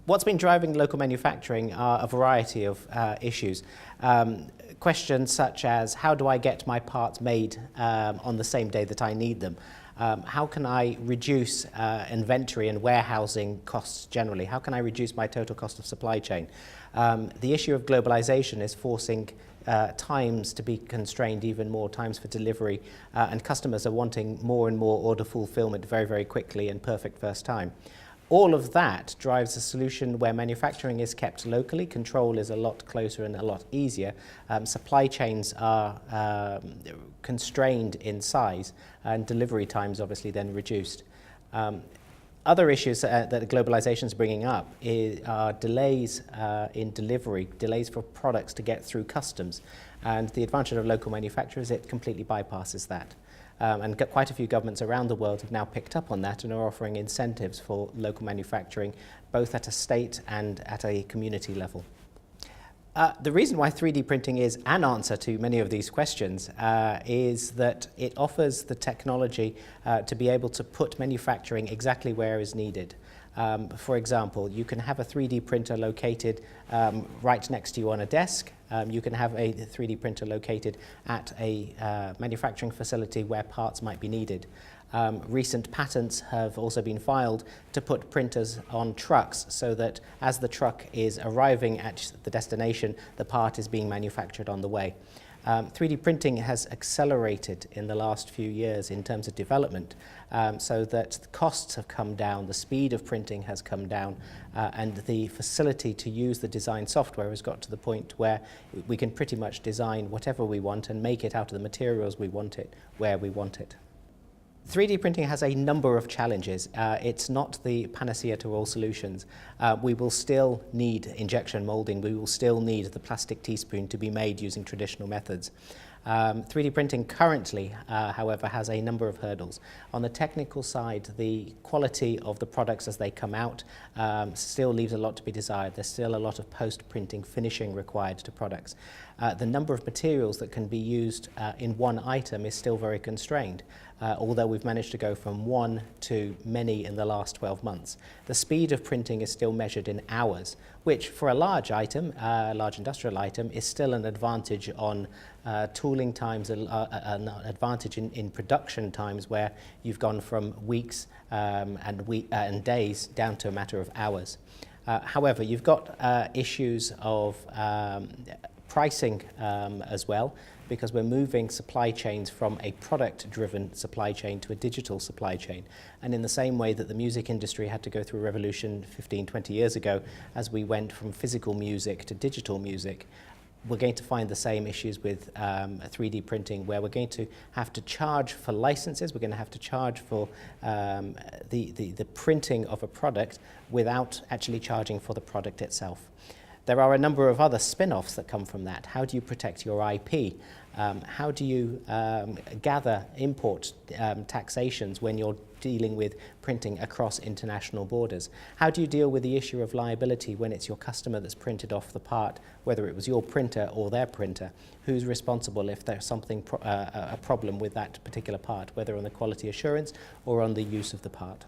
What's been driving local manufacturing are a variety of issues. Questions such as, how do I get my parts made on the same day that I need them? How can I reduce inventory and warehousing costs generally? How can I reduce my total cost of supply chain? The issue of globalization is forcing times to be constrained even more, times for delivery, and customers are wanting more and more order fulfillment very, very quickly and perfect first time. All of that drives a solution where manufacturing is kept locally, control is a lot closer and a lot easier, supply chains are constrained in size, and delivery times obviously then reduced. Other issues that globalization is bringing up are delays in delivery, delays for products to get through customs. And the advantage of local manufacture is it completely bypasses that. And quite a few governments around the world have now picked up on that and are offering incentives for local manufacturing, both at a state and at a community level. The reason why 3D printing is an answer to many of these questions is that it offers the technology to be able to put manufacturing exactly where is needed. For example, you can have a 3D printer located right next to you on a desk. You can have a 3D printer located at a manufacturing facility where parts might be needed. Recent patents have also been filed to put printers on trucks so that as the truck is arriving at the destination, the part is being manufactured on the way. 3D printing has accelerated in the last few years in terms of development, so that the costs have come down, the speed of printing has come down, and the facility to use the design software has got to the point where we can pretty much design whatever we want and make it out of the materials we want it, where we want it. 3D printing has a number of challenges. It's not the panacea to all solutions. We will still need injection molding. We will still need the plastic teaspoon to be made using traditional methods. 3D printing currently, however, has a number of hurdles. On the technical side, the quality of the products as they come out still leaves a lot to be desired. There's still a lot of post-printing finishing required to products. The number of materials that can be used in one item is still very constrained, although we've managed to go from one to many in the last 12 months. The speed of printing is still measured in hours, which for a large item, a large industrial item, is still an advantage on tooling times, an advantage in production times where you've gone from weeks and days down to a matter of hours. However, you've got issues of pricing as well, because we're moving supply chains from a product-driven supply chain to a digital supply chain. And in the same way that the music industry had to go through a revolution 15, 20 years ago, as we went from physical music to digital music, we're going to find the same issues with 3D printing, where we're going to have to charge for licenses, we're going to have to charge for the printing of a product without actually charging for the product itself. There are a number of other spin-offs that come from that. How do you protect your IP? How do you gather import taxations when you're dealing with printing across international borders? How do you deal with the issue of liability when it's your customer that's printed off the part, whether it was your printer or their printer? Who's responsible if there's something, a problem with that particular part, whether on the quality assurance or on the use of the part?